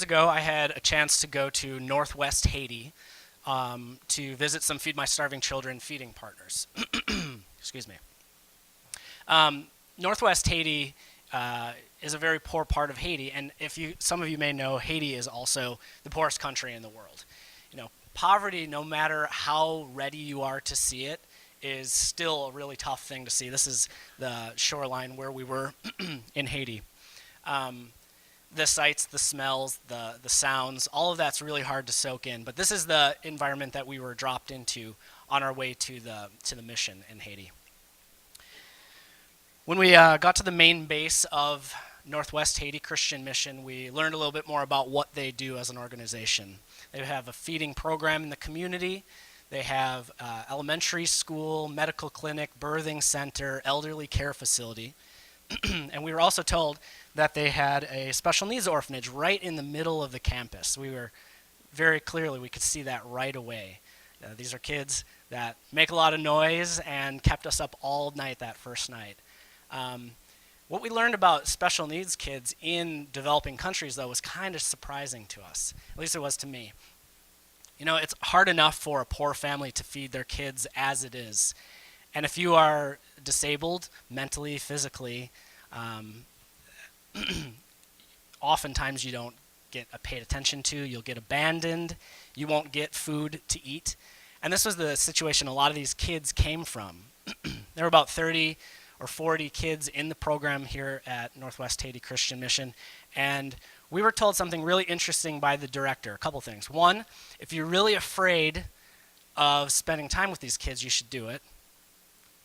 Ago, I had a chance to go to Northwest Haiti to visit some Feed My Starving Children feeding partners. Excuse me. Northwest Haiti is a very poor part of Haiti, and some of you may know, Haiti is also the poorest country in the world. Poverty, no matter how ready you are to see it, is still a really tough thing to see. This is the shoreline where we were in Haiti. The sights, the smells, the sounds, all of that's really hard to soak in. But this is the environment that we were dropped into on our way to the mission in Haiti. When we got to the main base of Northwest Haiti Christian Mission, we learned a little bit more about what they do as an organization. They have a feeding program in the community. They have elementary school, medical clinic, birthing center, elderly care facility. And we were also told that they had a special needs orphanage right in the middle of the campus. We could see that right away. These are kids that make a lot of noise and kept us up all night that first night. What we learned about special needs kids in developing countries, though, was kind of surprising to us. At least it was to me. It's hard enough for a poor family to feed their kids as it is. And if you are disabled mentally, physically, oftentimes you don't get paid attention to, you'll get abandoned, you won't get food to eat. And this was the situation a lot of these kids came from. There were about 30 or 40 kids in the program here at Northwest Haiti Christian Mission, and we were told something really interesting by the director, a couple things. One, if you're really afraid of spending time with these kids, you should do it.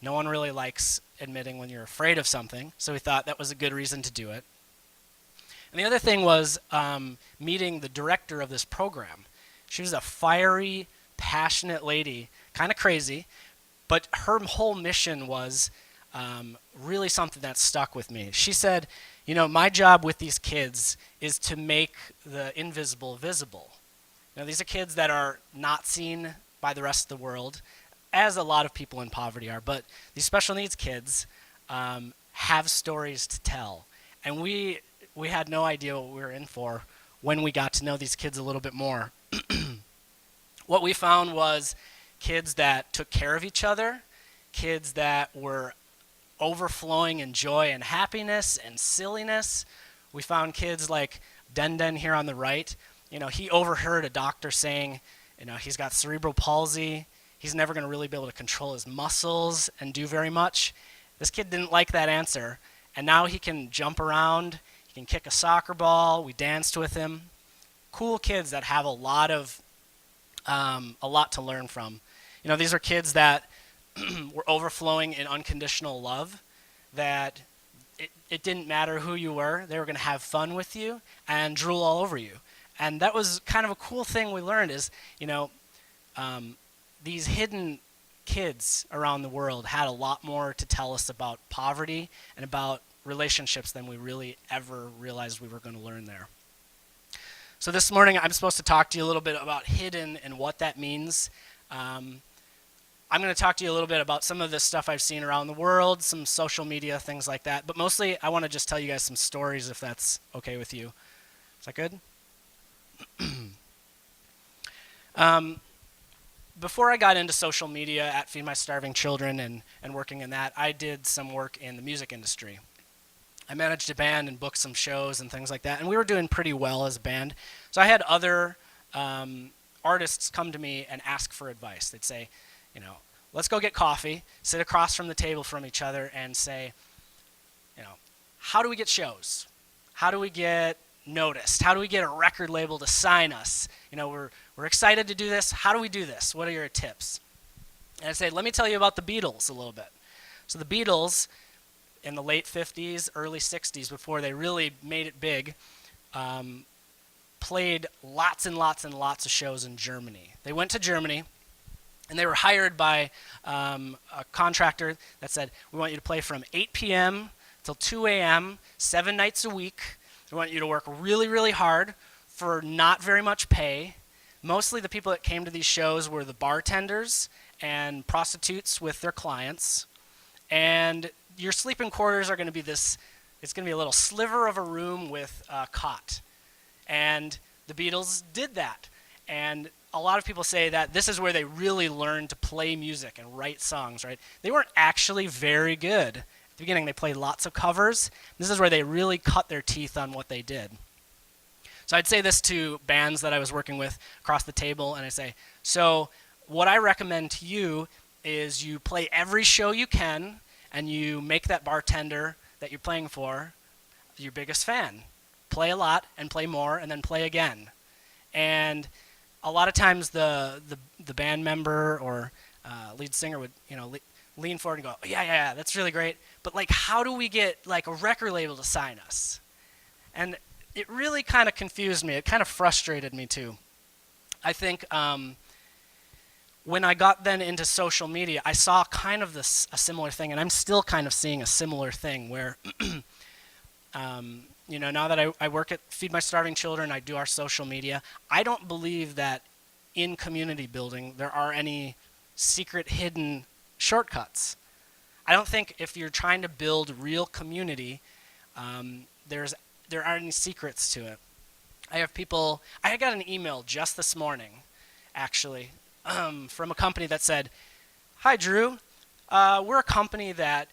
No one really likes admitting when you're afraid of something, so we thought that was a good reason to do it. And the other thing was meeting the director of this program. She was a fiery, passionate lady, kind of crazy, but her whole mission was really something that stuck with me. She said, my job with these kids is to make the invisible visible. These are kids that are not seen by the rest of the world, as a lot of people in poverty are, but these special needs kids have stories to tell. And we had no idea what we were in for when we got to know these kids a little bit more. What we found was kids that took care of each other, kids that were overflowing in joy and happiness and silliness. We found kids like Den here on the right. He overheard a doctor saying, he's got cerebral palsy. He's never going to really be able to control his muscles and do very much. This kid didn't like that answer, and now he can jump around, he can kick a soccer ball, we danced with him. Cool kids that have a lot to learn from. These are kids that were overflowing in unconditional love, that it didn't matter who you were, they were going to have fun with you and drool all over you. And that was kind of a cool thing we learned is, these hidden kids around the world had a lot more to tell us about poverty and about relationships than we really ever realized we were going to learn there. So this morning I'm supposed to talk to you a little bit about hidden and what that means. I'm going to talk to you a little bit about some of the stuff I've seen around the world, some social media, things like that. But mostly I want to just tell you guys some stories if that's okay with you. Is that good? Before I got into social media at Feed My Starving Children and working in that, I did some work in the music industry. I managed a band and booked some shows and things like that, and we were doing pretty well as a band. So I had other artists come to me and ask for advice. They'd say, let's go get coffee, sit across from the table from each other and say, how do we get shows? How do we get noticed? How do we get a record label to sign us? We're excited to do this. How do we do this? What are your tips? And I said, let me tell you about the Beatles a little bit. So the Beatles, in the late 50s, early 60s, before they really made it big, played lots and lots and lots of shows in Germany. They went to Germany, and they were hired by a contractor that said, we want you to play from 8 p.m. till 2 a.m., 7 nights a week. We want you to work really, really hard for not very much pay. Mostly the people that came to these shows were the bartenders and prostitutes with their clients. And your sleeping quarters are going to be this, it's going to be a little sliver of a room with a cot. And the Beatles did that. And a lot of people say that this is where they really learned to play music and write songs, right? They weren't actually very good. At the beginning, they played lots of covers. This is where they really cut their teeth on what they did. So I'd say this to bands that I was working with across the table, and I say, so what I recommend to you is you play every show you can, and you make that bartender that you're playing for your biggest fan. Play a lot, and play more, and then play again. And a lot of times the band member or lead singer would lean forward and go, yeah, that's really great, but like how do we get like a record label to sign us? And it really kind of confused me. It kind of frustrated me too. I think when I got then into social media, I saw kind of a similar thing, and I'm still kind of seeing a similar thing where now that I work at Feed My Starving Children, I do our social media, I don't believe that in community building there are any secret hidden shortcuts. I don't think if you're trying to build real community, there aren't any secrets to it. I got an email just this morning, actually, from a company that said, hi Drew, we're a company that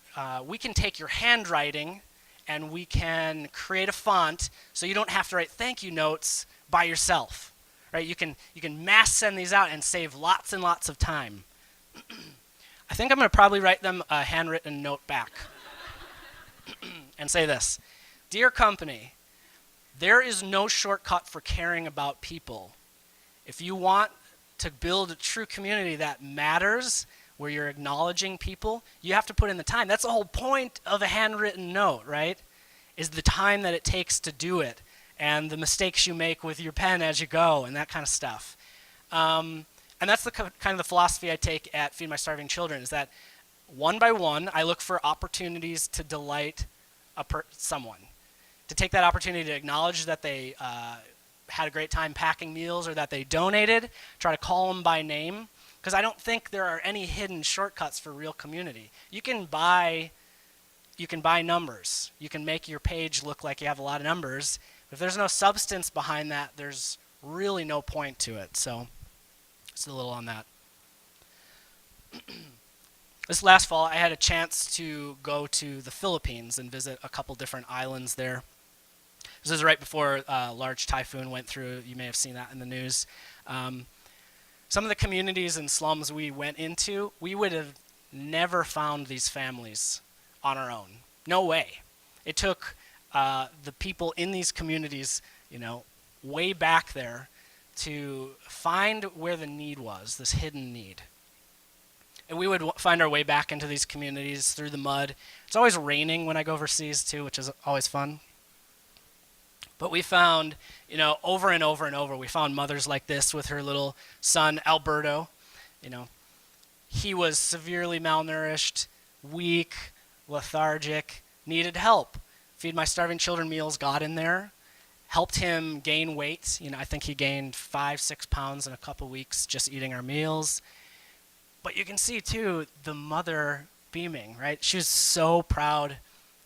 we can take your handwriting and we can create a font so you don't have to write thank you notes by yourself. Right? You can mass send these out and save lots and lots of time. I think I'm going to probably write them a handwritten note back and say this. Dear company, there is no shortcut for caring about people. If you want to build a true community that matters, where you're acknowledging people, you have to put in the time. That's the whole point of a handwritten note, right? Is the time that it takes to do it and the mistakes you make with your pen as you go and that kind of stuff. And that's the kind of the philosophy I take at Feed My Starving Children, is that one by one, I look for opportunities to delight someone. To take that opportunity to acknowledge that they had a great time packing meals or that they donated, try to call them by name, because I don't think there are any hidden shortcuts for real community. You can buy numbers. You can make your page look like you have a lot of numbers. If there's no substance behind that, there's really no point to it. So just a little on that. This last fall, I had a chance to go to the Philippines and visit a couple different islands there. This was right before a large typhoon went through. You may have seen that in the news. Some of the communities and slums we went into, we would have never found these families on our own. No way. It took the people in these communities, way back there to find where the need was, this hidden need. And we would find our way back into these communities through the mud. It's always raining when I go overseas too, which is always fun. But we found, over and over and over, we found mothers like this with her little son, Alberto. He was severely malnourished, weak, lethargic, needed help. Feed My Starving Children meals got in there, helped him gain weight. I think he gained 5-6 pounds in a couple weeks just eating our meals. But you can see, too, the mother beaming, right? She was so proud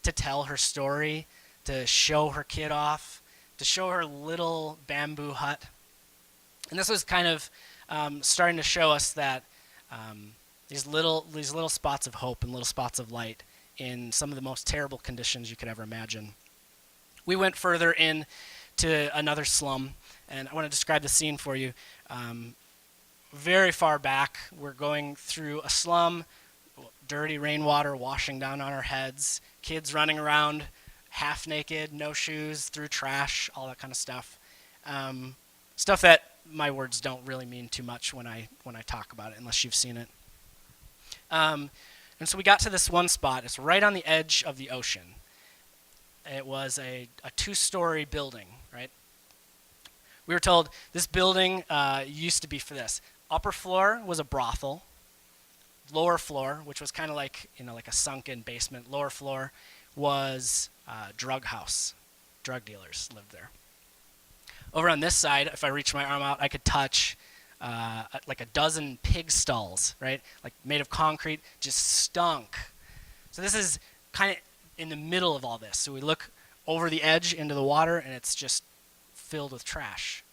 to tell her story, to show her kid off, to show her little bamboo hut. And this was kind of starting to show us that these little spots of hope and little spots of light in some of the most terrible conditions you could ever imagine. We went further in to another slum, and I want to describe the scene for you. Very far back, we're going through a slum, dirty rainwater washing down on our heads, kids running around half naked, no shoes, through trash, all that kind of stuff. Stuff that my words don't really mean too much when I talk about it, unless you've seen it. And so we got to this one spot. It's right on the edge of the ocean. It was a 2-story building, right? We were told this building used to be for this. Upper floor was a brothel. Lower floor, which was kind of like like a sunken basement. Lower floor was a drug house. Drug dealers lived there. Over on this side, if I reach my arm out, I could touch like a dozen pig stalls, right? Like made of concrete, just stunk. So this is kind of in the middle of all this. So we look over the edge into the water, and it's just filled with trash,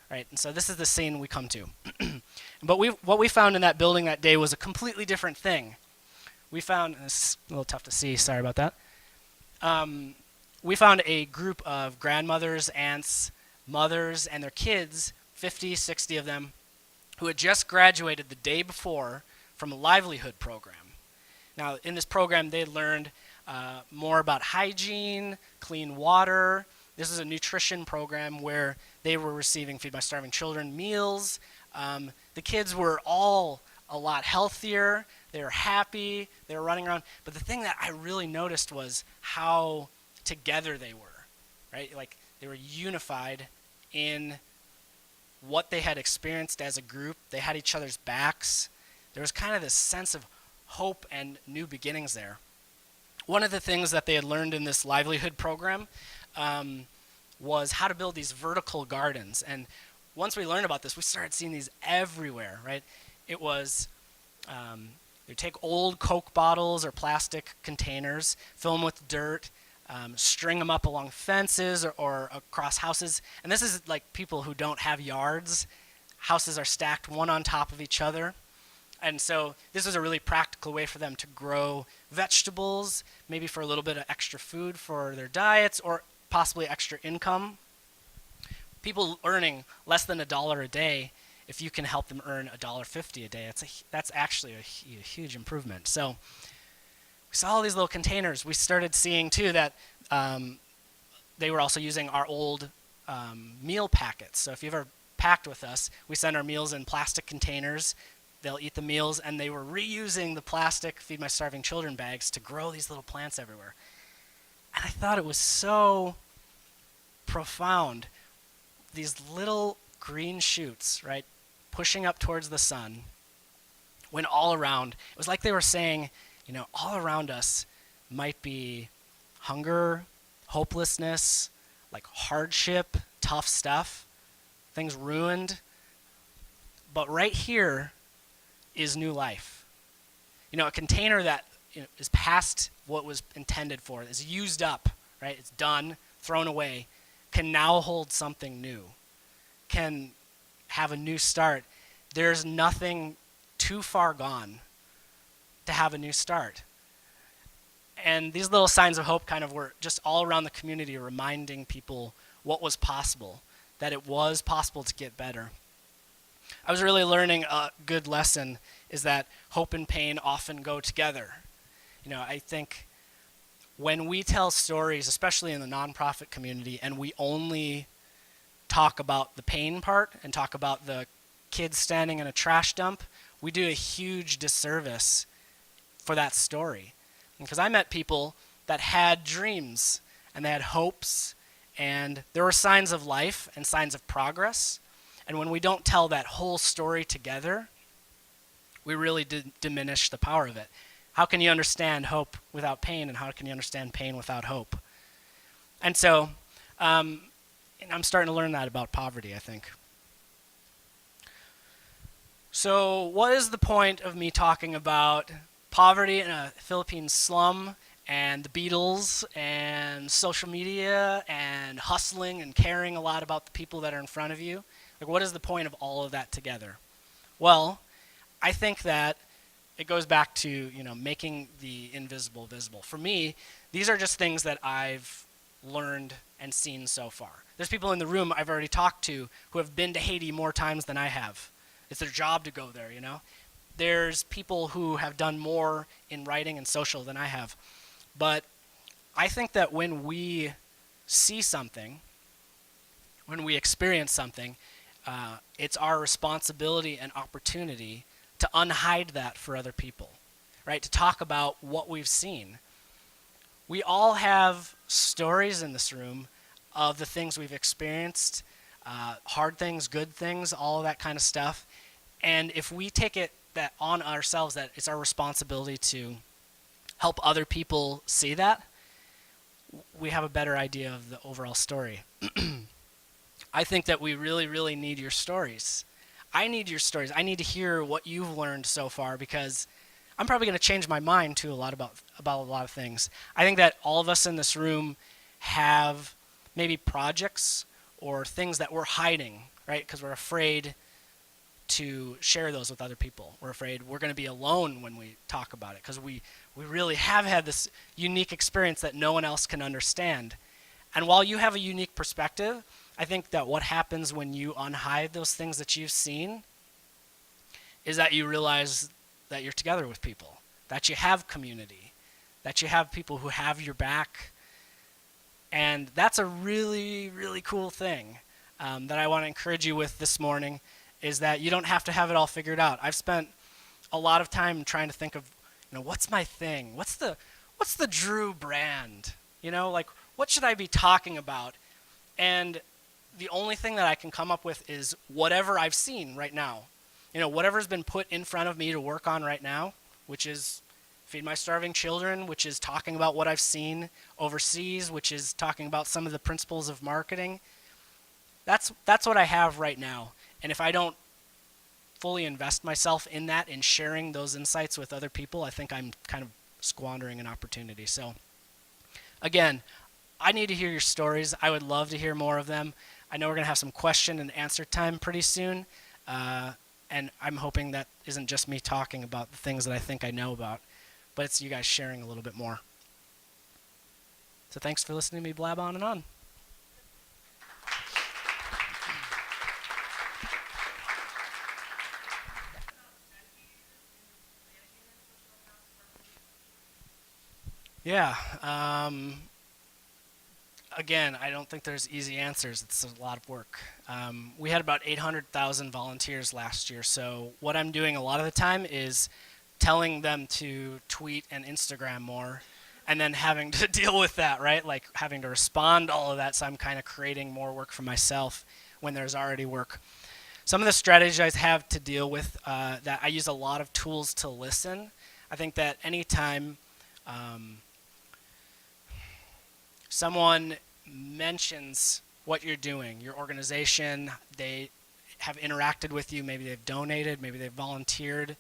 right? And so this is the scene we come to. But what we found in that building that day was a completely different thing. We found, and this is a little tough to see, sorry about that. We found a group of grandmothers, aunts, mothers, and their kids, 50, 60 of them, who had just graduated the day before from a livelihood program. Now, in this program, they learned more about hygiene, clean water. This is a nutrition program where they were receiving Feed My Starving Children meals. The kids were all a lot healthier. They were happy. They were running around. But the thing that I really noticed was how together they were, right? Like they were unified in what they had experienced as a group. They had each other's backs. There was kind of this sense of hope and new beginnings there. One of the things that they had learned in this livelihood program was how to build these vertical gardens. And once we learned about this, we started seeing these everywhere, right? It was, they take old Coke bottles or plastic containers, fill them with dirt, string them up along fences or across houses. And this is like people who don't have yards. Houses are stacked one on top of each other. And so this was a really practical way for them to grow vegetables, maybe for a little bit of extra food for their diets or possibly extra income. People earning less than $1 a day, if you can help them earn $1.50 a day, that's actually a huge improvement. So we saw all these little containers. We started seeing too that they were also using our old meal packets. So if you've ever packed with us, we send our meals in plastic containers. They'll eat the meals, and they were reusing the plastic Feed My Starving Children bags to grow these little plants everywhere. And I thought it was so profound. These little green shoots, right, pushing up towards the sun, when all around, it was like they were saying, all around us might be hunger, hopelessness, like hardship, tough stuff, things ruined. But right here is new life. A container that is past what was intended for, is used up, right? It's done, thrown away, can now hold something new, can have a new start. There's nothing too far gone to have a new start. And these little signs of hope kind of were just all around the community, reminding people what was possible, that it was possible to get better. I was really learning a good lesson is that hope and pain often go together. I think when we tell stories, especially in the nonprofit community, and we only talk about the pain part and talk about the kids standing in a trash dump, we do a huge disservice for that story. Because I met people that had dreams and they had hopes, and there were signs of life and signs of progress. And when we don't tell that whole story together, we really diminish the power of it. How can you understand hope without pain, and how can you understand pain without hope? And so I'm starting to learn that about poverty, I think. So what is the point of me talking about poverty in a Philippine slum and the Beatles and social media and hustling and caring a lot about the people that are in front of you? Like, what is the point of all of that together? Well, I think that it goes back to, making the invisible visible. For me, these are just things that I've learned and seen so far. There's people in the room I've already talked to who have been to Haiti more times than I have. It's their job to go there, There's people who have done more in writing and social than I have. But I think that when we see something, when we experience something, it's our responsibility and opportunity to unhide that for other people, right? To talk about what we've seen. We all have stories in this room of the things we've experienced, hard things, good things, all of that kind of stuff. And if we take it that on ourselves, that it's our responsibility to help other people see that, we have a better idea of the overall story. I think that we really, really need your stories. I need your stories. I need to hear what you've learned so far, because I'm probably going to change my mind too about a lot of things. I think that all of us in this room have maybe projects or things that we're hiding, right? Because we're afraid to share those with other people. We're afraid we're going to be alone when we talk about it, because we really have had this unique experience that no one else can understand. And while you have a unique perspective, I think that what happens when you unhide those things that you've seen is that you realize that you're together with people, that you have community, that you have people who have your back. And that's a really, really cool thing that I want to encourage you with this morning, is that you don't have to have it all figured out. I've spent a lot of time trying to think of, what's my thing? What's the Drew brand? Like, what should I be talking about? And the only thing that I can come up with is whatever I've seen right now. Whatever's been put in front of me to work on right now, which is Feed My Starving Children, which is talking about what I've seen overseas, which is talking about some of the principles of marketing. That's what I have right now. And if I don't fully invest myself in that, in sharing those insights with other people, I think I'm kind of squandering an opportunity. So again, I need to hear your stories. I would love to hear more of them. I know we're going to have some question and answer time pretty soon. And I'm hoping that isn't just me talking about the things that I think I know about, but it's you guys sharing a little bit more. So thanks for listening to me blab on and on. Yeah. Again, I don't think there's easy answers. It's a lot of work. We had about 800,000 volunteers last year, so what I'm doing a lot of the time is telling them to tweet and Instagram more, and then having to deal with that, right? Like having to respond to all of that, so I'm kind of creating more work for myself when there's already work. Some of the strategies I have to deal with, that I use a lot of tools to listen. I think that anytime someone mentions what you're doing, your organization, they have interacted with you, maybe they've donated, maybe they've volunteered,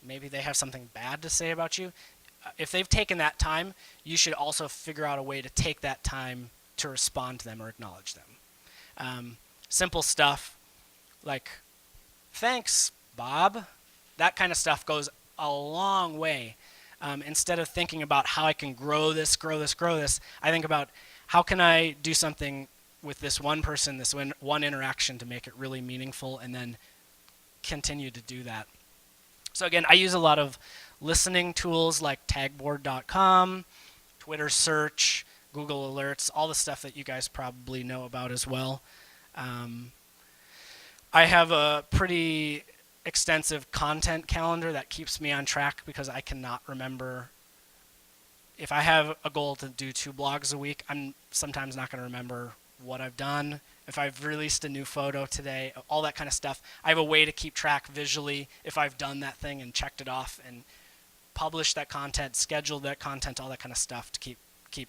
maybe they have something bad to say about you. If they've taken that time, you should also figure out a way to take that time to respond to them or acknowledge them. Simple stuff like, thanks, Bob. That kind of stuff goes a long way. Instead of thinking about how I can grow this, I think about how can I do something with this one person, this one interaction to make it really meaningful, and then continue to do that. So again, I use a lot of listening tools like tagboard.com, Twitter search, Google Alerts, all the stuff that you guys probably know about as well. I have a pretty extensive content calendar that keeps me on track, because I cannot remember. If I have a goal to do 2 blogs a week, I'm sometimes not going to remember what I've done. If I've released a new photo today, all that kind of stuff. I have a way to keep track visually if I've done that thing and checked it off and published that content, scheduled that content, all that kind of stuff to keep. You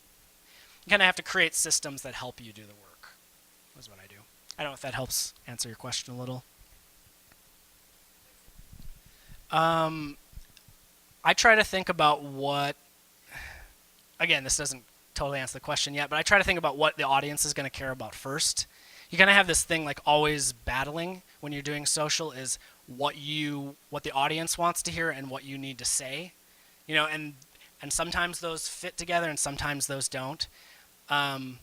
kind of have to create systems that help you do the work. That's what I do. I don't know if that helps answer your question a little. I try to think about again, this doesn't totally answer the question yet, but I try to think about what the audience is going to care about first. You kind of have this thing like always battling when you're doing social, is what the audience wants to hear and what you need to say, and sometimes those fit together and sometimes those don't. For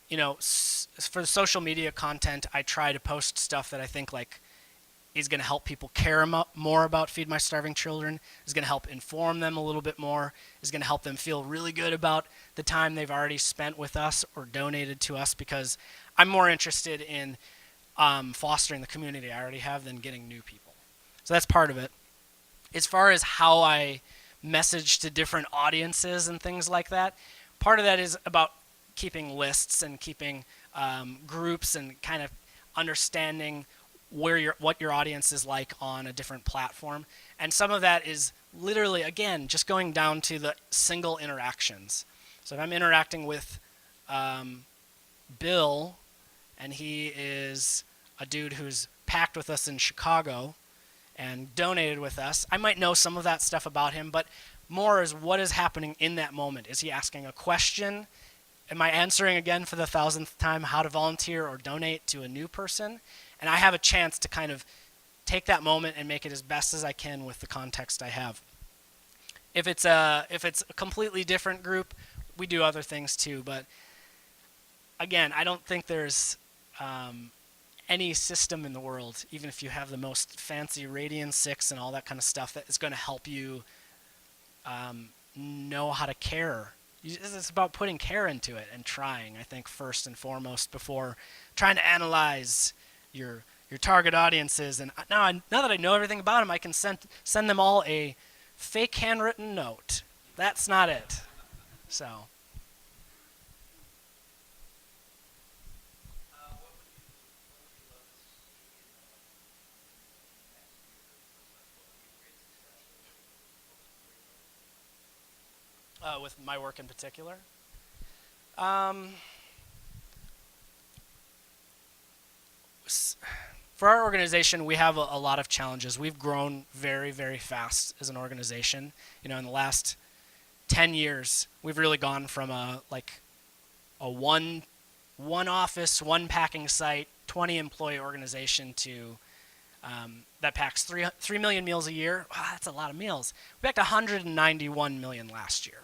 the social media content, I try to post stuff that I think like is going to help people care more about Feed My Starving Children, is going to help inform them a little bit more, is going to help them feel really good about the time they've already spent with us or donated to us, because I'm more interested in fostering the community I already have than getting new people. So that's part of it. As far as how I message to different audiences and things like that, part of that is about keeping lists and keeping groups and kind of understanding what your audience is like on a different platform. And some of that is literally, again, just going down to the single interactions. So if I'm interacting with Bill, and he is a dude who's packed with us in Chicago and donated with us, I might know some of that stuff about him, but more is what is happening in that moment. Is he asking a question? Am I answering again for the thousandth time how to volunteer or donate to a new person? And I have a chance to kind of take that moment and make it as best as I can with the context I have. If it's a completely different group, we do other things too. But again, I don't think there's any system in the world, even if you have the most fancy Radian 6 and all that kind of stuff, that is going to help you know how to care. It's about putting care into it and trying, I think, first and foremost, before trying to analyze your target audiences. And now that I know everything about them, I can send them all a fake handwritten note. That's not it. So. With my work in particular. For our organization, we have a lot of challenges. We've grown very, very fast as an organization. In the last 10 years, we've really gone from a one office, one packing site, 20 employee organization to that packs 3 million meals a year. Wow, that's a lot of meals. We packed 191 million last year.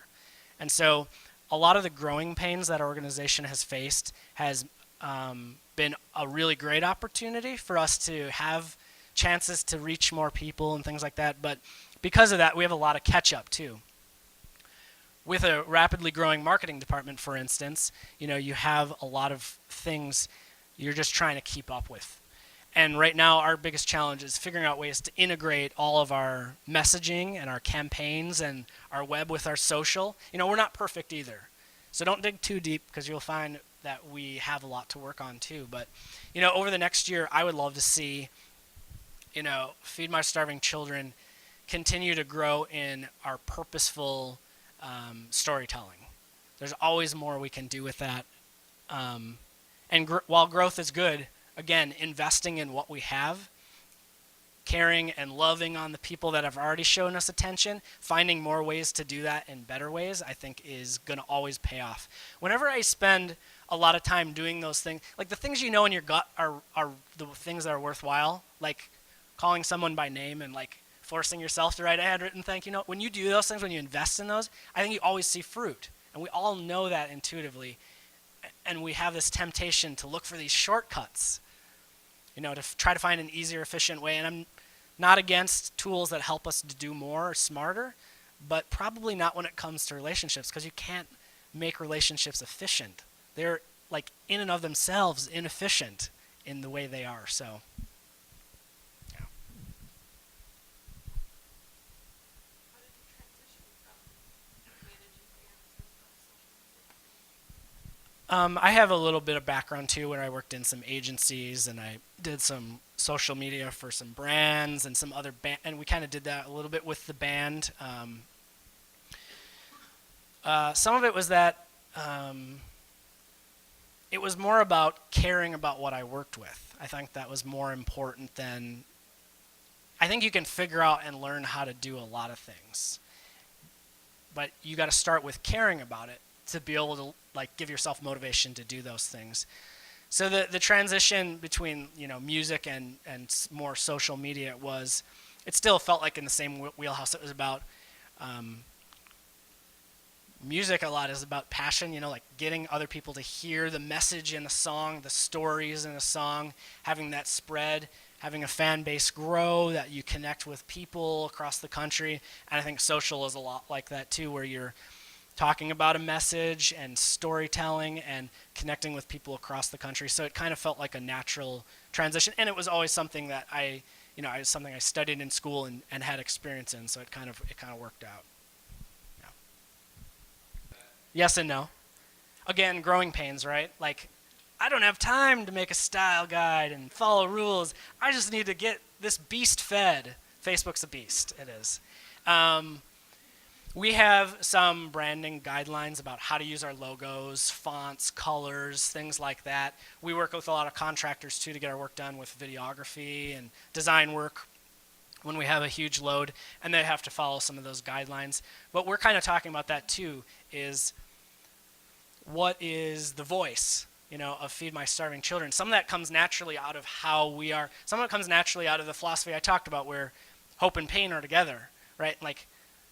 And so a lot of the growing pains that our organization has faced has been a really great opportunity for us to have chances to reach more people and things like that. But because of that, we have a lot of catch up too. With a rapidly growing marketing department, for instance, you have a lot of things you're just trying to keep up with. And right now, our biggest challenge is figuring out ways to integrate all of our messaging and our campaigns and our web with our social. We're not perfect either. So don't dig too deep, because you'll find that we have a lot to work on too. But, over the next year, I would love to see, Feed My Starving Children continue to grow in our purposeful storytelling. There's always more we can do with that. And while growth is good, again, investing in what we have, caring and loving on the people that have already shown us attention, finding more ways to do that in better ways, I think is going to always pay off. Whenever I spend a lot of time doing those things, like the things in your gut are the things that are worthwhile, like calling someone by name and forcing yourself to write a handwritten thank you note. When you do those things, when you invest in those, I think you always see fruit. And we all know that intuitively. And we have this temptation to look for these shortcuts, to try to find an easier, efficient way. And I'm not against tools that help us to do more or smarter, but probably not when it comes to relationships, because you can't make relationships efficient. They're in and of themselves inefficient in the way they are. So, yeah. I have a little bit of background too, where I worked in some agencies and I did some social media for some brands and some other and we kind of did that a little bit with the band. Some of it was that it was more about caring about what I worked with. I think that was more important than. I think you can figure out and learn how to do a lot of things, but you got to start with caring about it to be able to give yourself motivation to do those things. So the transition between music and more social media it still felt like in the same wheelhouse. It was about music. A lot is about passion, getting other people to hear the message in a song, the stories in a song, having that spread, having a fan base grow, that you connect with people across the country. And I think social is a lot like that too, where you're talking about a message and storytelling and connecting with people across the country. So it kind of felt like a natural transition, and it was always something that it was something I studied in school and had experience in. So it kind of worked out. Yeah. Yes and no. Again, growing pains, right? I don't have time to make a style guide and follow rules. I just need to get this beast fed. Facebook's a beast. It is. We have some branding guidelines about how to use our logos, fonts, colors, things like that. We work with a lot of contractors too to get our work done with videography and design work when we have a huge load, and they have to follow some of those guidelines. But we're kind of talking about that too, is what is the voice, of Feed My Starving Children. Some of that comes naturally out of how we are. Some of it comes naturally out of the philosophy I talked about where hope and pain are together, right? Like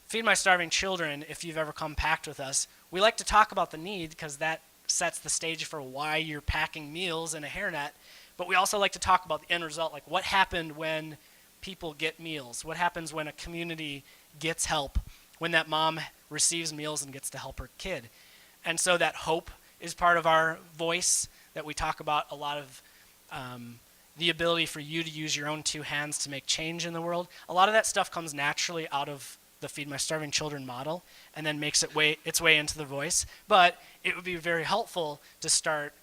Feed My Starving Children, if you've ever come packed with us, we like to talk about the need because that sets the stage for why you're packing meals in a hairnet. But we also like to talk about the end result, like what happened when people get meals? What happens when a community gets help? When that mom receives meals and gets to help her kid? And so that hope is part of our voice that we talk about a lot of the ability for you to use your own two hands to make change in the world. A lot of that stuff comes naturally out of the Feed My Starving Children model and then makes its way into the voice. But it would be very helpful to start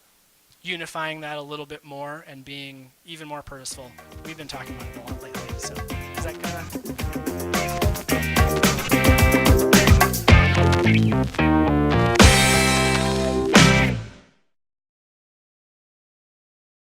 unifying that a little bit more and being even more purposeful. We've been talking about it a lot lately. So is that kind of